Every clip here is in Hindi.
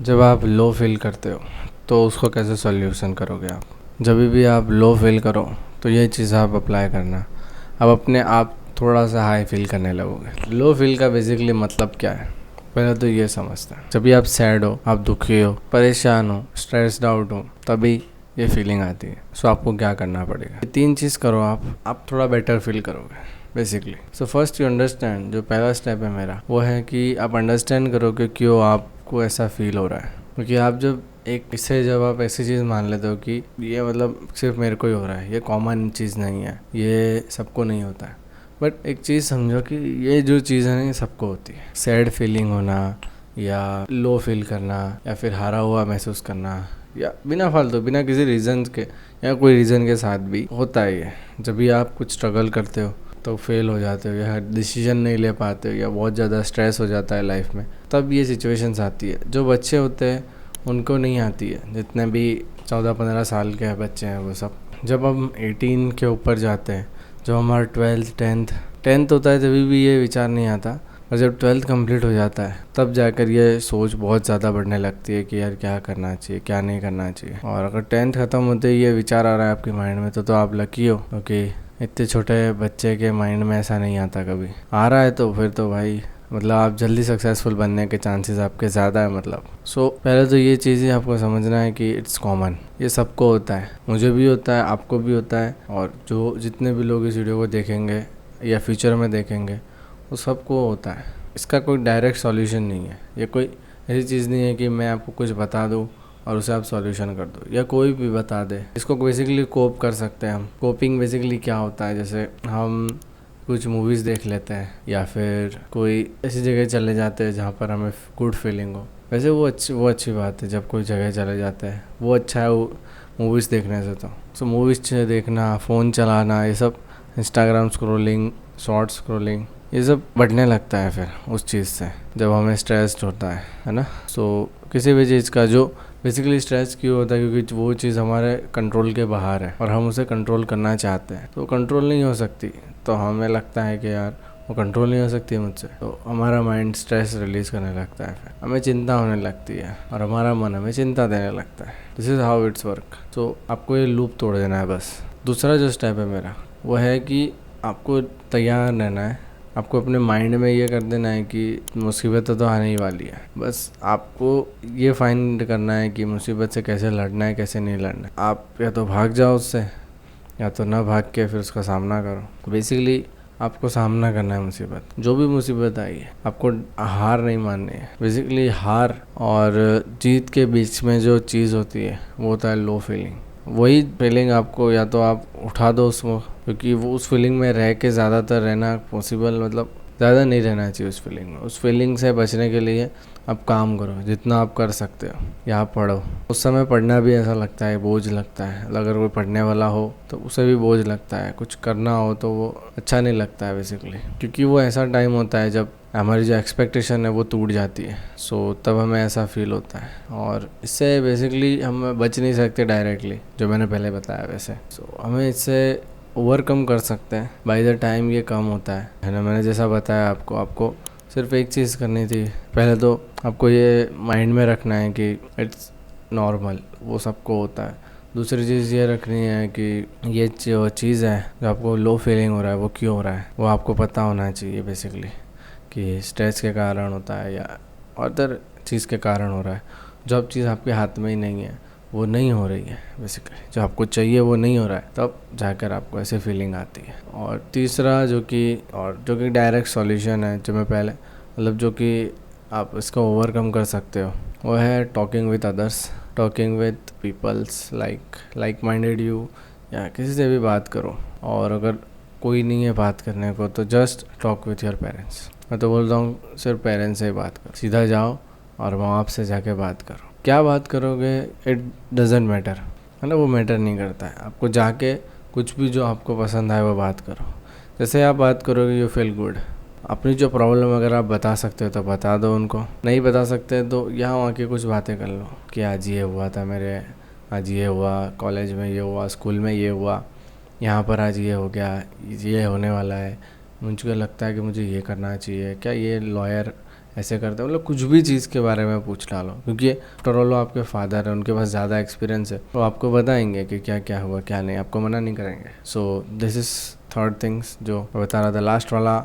जब आप लो फील करते हो तो उसको कैसे सॉल्यूशन करोगे आप? जब भी आप लो फील करो तो ये चीज़ आप अप्लाई करना। अब अपने आप थोड़ा सा हाई फील करने लगोगे। लो फील का बेसिकली मतलब क्या है, पहले तो ये समझते हैं। जब भी आप सैड हो, आप दुखी हो, परेशान हो, स्ट्रेस्ड आउट हो, तभी ये फीलिंग आती है। सो आपको क्या करना पड़ेगा, ये 3 चीज़ करो आप थोड़ा बेटर फील करोगे basically. So first you understand, जो पहला स्टेप है मेरा वो है कि आप अंडरस्टैंड करो कि क्यों आपको ऐसा फील हो रहा है। क्योंकि आप जब आप ऐसी चीज़ मान लेते हो कि ये मतलब सिर्फ मेरे को ही हो रहा है, ये कॉमन चीज़ नहीं है, ये सबको नहीं होता है। बट एक चीज़ समझो कि ये जो चीज़ है ना, ये सबको होती है। सैड फीलिंग होना या लो फील करना या फिर हारा हुआ महसूस करना या बिना फालतू बिना किसी रीज़न के या कोई रीज़न के साथ भी होता है ये। जब भी आप कुछ स्ट्रगल करते हो तो फेल हो जाते हो या डिसीजन नहीं ले पाते हो या बहुत ज़्यादा स्ट्रेस हो जाता है लाइफ में, तब ये सिचुएशंस आती है। जो बच्चे होते हैं उनको नहीं आती है, जितने भी 14-15 साल के बच्चे हैं वो सब। जब हम 18 के ऊपर जाते हैं, जब हमारा 12th 10th होता है, तभी भी ये विचार नहीं आता। और जब 12th कंप्लीट हो जाता है तब जाकर ये सोच बहुत ज़्यादा बढ़ने लगती है कि यार क्या करना चाहिए, क्या नहीं करना चाहिए। और अगर 10th ख़त्म होते ही ये विचार आ रहा है आपके माइंड में तो आप लकी हो, क्योंकि इतने छोटे बच्चे के माइंड में ऐसा नहीं आता। कभी आ रहा है तो फिर तो भाई मतलब आप जल्दी सक्सेसफुल बनने के चांसेस आपके ज़्यादा है। मतलब पहले तो ये चीज़ ही आपको समझना है कि इट्स कॉमन, ये सबको होता है, मुझे भी होता है, आपको भी होता है, और जो जितने भी लोग इस वीडियो को देखेंगे या फ्यूचर में देखेंगे वो सबको होता है। इसका कोई डायरेक्ट सॉल्यूशन नहीं है। ये कोई ऐसी चीज़ नहीं है कि मैं आपको कुछ बता दूँ और उसे आप सॉल्यूशन कर दो या कोई भी बता दे। इसको बेसिकली कोप कर सकते हैं हम। कोपिंग बेसिकली क्या होता है, जैसे हम कुछ मूवीज़ देख लेते हैं या फिर कोई ऐसी जगह चले जाते हैं जहाँ पर हमें गुड फीलिंग हो। वैसे वो अच्छी बात है जब कोई जगह चले जाते हैं, वो अच्छा है वो मूवीज़ देखने से। तो मूवीज़ देखना, फ़ोन चलाना, ये सब इंस्टाग्राम स्क्रॉलिंग, शॉर्ट स्क्रॉलिंग, ये सब बढ़ने लगता है फिर उस चीज़ से जब हमें स्ट्रेस्ड होता है ना। किसी भी चीज़ का जो बेसिकली स्ट्रेस क्यों होता है, क्योंकि वो चीज़ हमारे कंट्रोल के बाहर है और हम उसे कंट्रोल करना चाहते हैं तो कंट्रोल नहीं हो सकती। तो हमें लगता है कि यार वो कंट्रोल नहीं हो सकती मुझसे, तो हमारा माइंड स्ट्रेस रिलीज़ करने लगता है, फिर हमें चिंता होने लगती है और हमारा मन हमें चिंता देने लगता है। This is how it's work. तो आपको ये लूप तोड़ देना है बस। दूसरा जो स्टेप है मेरा वो है कि आपको तैयार रहना है। आपको अपने माइंड में ये कर देना है कि मुसीबत तो आने ही वाली है। बस आपको ये फाइंड करना है कि मुसीबत से कैसे लड़ना है, कैसे नहीं लड़ना है। आप या तो भाग जाओ उससे या तो ना भाग के फिर उसका सामना करो। बेसिकली आपको सामना करना है मुसीबत, जो भी मुसीबत आई है। आपको हार नहीं माननी है। बेसिकली हार और जीत के बीच में जो चीज़ होती है वो होता है लो फीलिंग। वही फीलिंग आपको या तो आप उठा दो उसको, क्योंकि वो उस फीलिंग में रह के ज़्यादातर रहना पॉसिबल, मतलब ज़्यादा नहीं रहना चाहिए उस फीलिंग में। उस फीलिंग से बचने के लिए आप काम करो जितना आप कर सकते हो, या पढ़ो। उस समय पढ़ना भी ऐसा लगता है, बोझ लगता है। अगर कोई पढ़ने वाला हो तो उसे भी बोझ लगता है। कुछ करना हो तो वो अच्छा नहीं लगता है बेसिकली, क्योंकि वो ऐसा टाइम होता है जब हमारी जो एक्सपेक्टेशन है वो टूट जाती है। तब हमें ऐसा फील होता है और इससे बेसिकली हम बच नहीं सकते डायरेक्टली, जो मैंने पहले बताया वैसे। हमें इससे ओवरकम कर सकते हैं बाय द टाइम ये कम होता है ना। मैंने जैसा बताया आपको सिर्फ एक चीज़ करनी थी। पहले तो आपको ये माइंड में रखना है कि इट्स नॉर्मल, वो सबको होता है। दूसरी चीज़ ये रखनी है कि ये जो चीज़ है, जो आपको लो फीलिंग हो रहा है, वो क्यों हो रहा है, वो आपको पता होना चाहिए बेसिकली, कि स्ट्रेस के कारण होता है या अदर चीज़ के कारण हो रहा है। जो अब चीज़ आपके हाथ में ही नहीं है, वो नहीं हो रही है बेसिकली, जो आपको चाहिए वो नहीं हो रहा है, तब जाकर आपको ऐसी फीलिंग आती है। और तीसरा जो कि डायरेक्ट सॉल्यूशन है, जो मैं पहले मतलब जो कि आप इसको ओवरकम कर सकते हो, वो है talking with others, talking with peoples like minded you, या किसी से भी बात करो। और अगर कोई नहीं है बात करने को तो just talk with your parents. मैं तो बोलता हूँ सिर्फ पेरेंट्स से ही बात करो, सीधा जाओ और माँ बाप से जाके बात करो। क्या बात करोगे इट डजेंट मैटर, है ना, वो मैटर नहीं करता है। आपको जाके कुछ भी जो आपको पसंद आए वो बात करो। जैसे आप बात करोगे यू फील गुड। अपनी जो प्रॉब्लम अगर आप बता सकते हो तो बता दो उनको, नहीं बता सकते तो यहाँ वहाँ की कुछ बातें कर लो कि आज ये हुआ था मेरे, आज ये हुआ, कॉलेज में ये हुआ, स्कूल में ये हुआ, यहाँ पर आज ये हो गया, ये होने वाला है, मुझको लगता है कि मुझे ये करना चाहिए, क्या ये लॉयर ऐसे करते हो, मतलब कुछ भी चीज़ के बारे में पूछ डालो, क्योंकि आफ्टर ऑल आपके फादर है, उनके पास ज़्यादा एक्सपीरियंस है, तो आपको बताएंगे कि क्या क्या हुआ क्या नहीं, आपको मना नहीं करेंगे। So this is third things जो मैं बता रहा था। लास्ट वाला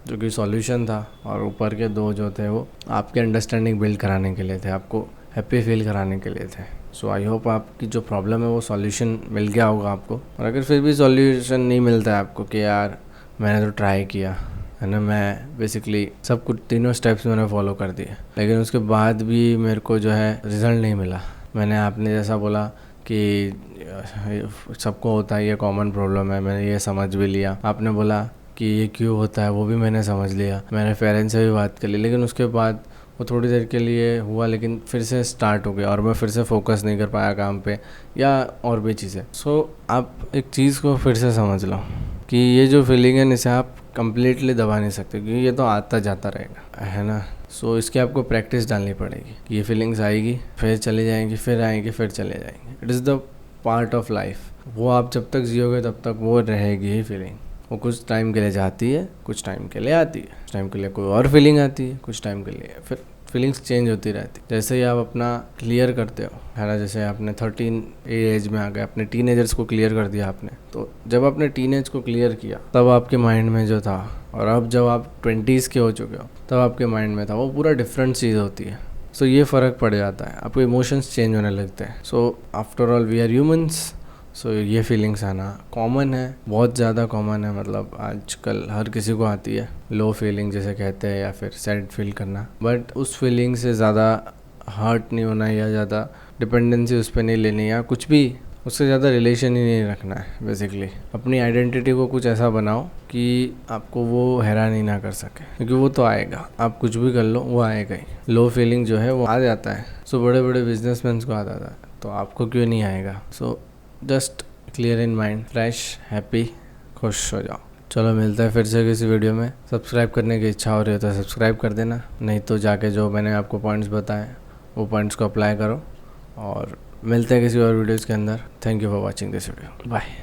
जो कि सॉल्यूशन था, और ऊपर के दो जो थे वो आपके अंडरस्टैंडिंग बिल्ड कराने के लिए थे, आपको हैप्पी फील कराने के लिए थे। सो आई होप आपकी जो प्रॉब्लम है वो सॉल्यूशन मिल गया होगा आपको। और अगर फिर भी सॉल्यूशन नहीं मिलता है आपको कि यार मैंने तो ट्राई किया है ना, मैं बेसिकली सब कुछ तीनों स्टेप्स मैंने फॉलो कर दिए, लेकिन उसके बाद भी मेरे को जो है रिज़ल्ट नहीं मिला। मैंने आपने जैसा बोला कि सबको होता है, ये कॉमन प्रॉब्लम है, मैंने ये समझ भी लिया। आपने बोला कि ये क्यों होता है वो भी मैंने समझ लिया, मैंने पेरेंट्स से भी बात कर ली, लेकिन उसके बाद वो थोड़ी देर के लिए हुआ, लेकिन फिर से स्टार्ट हो गया और मैं फिर से फोकस नहीं कर पाया काम पे या और भी चीज़ें। सो आप एक चीज़ को फिर से समझ लो कि ये जो फीलिंग है इसे आप कंप्लीटली दबा नहीं सकते, क्योंकि ये तो आता जाता रहेगा, है ना। सो इसकी आपको प्रैक्टिस डालनी पड़ेगी कि ये फीलिंग्स आएगी, फिर चली जाएंगी, फिर आएंगी, फिर चले जाएंगे। It is the part of life. वो आप जब तक जियोगे तब तक वो रहेगी ही फीलिंग। वो कुछ टाइम के लिए जाती है, कुछ टाइम के लिए आती है, कुछ टाइम के लिए कोई और फीलिंग आती है, कुछ टाइम के लिए फिर फीलिंग्स चेंज होती रहती। जैसे ही आप अपना क्लियर करते हो, है ना, जैसे आपने 13 एज में आ गए, अपने टीनेजर्स को क्लियर कर दिया आपने, तो जब आपने टीनेज को क्लियर किया तब आपके माइंड में जो था, और अब जब आप 20s के हो चुके हो तब आपके माइंड में था, वो पूरा डिफरेंट चीज़ होती है। सो ये फ़र्क पड़ जाता है, आपके इमोशंस चेंज होने लगते हैं। So after all we are humans. So ये फीलिंग्स आना कॉमन है, बहुत ज़्यादा कॉमन है, मतलब आजकल हर किसी को आती है लो फीलिंग जैसे कहते हैं, या फिर सैड फील करना। बट उस फीलिंग से ज़्यादा हर्ट नहीं होना, या ज़्यादा डिपेंडेंसी उस पर नहीं लेनी, या कुछ भी उससे ज़्यादा रिलेशन ही नहीं रखना है। बेसिकली अपनी आइडेंटिटी को कुछ ऐसा बनाओ कि आपको वो हैरान ही ना कर सके, क्योंकि वो तो आएगा, आप कुछ भी कर लो वो आएगा ही। लो फीलिंग जो है वो आ जाता है। सो बड़े बड़े बिजनेसमैन को आता था, तो आपको क्यों नहीं आएगा। So just clear in mind, fresh, happy, खुश हो जाओ। चलो मिलता है फिर से किसी वीडियो में। सब्सक्राइब करने की इच्छा हो रही है तो सब्सक्राइब कर देना, नहीं तो जाके जो मैंने आपको पॉइंट्स बताए वो पॉइंट्स को अप्लाई करो। और मिलते हैं किसी और वीडियोज़ के अंदर। Thank you for watching this video. Bye.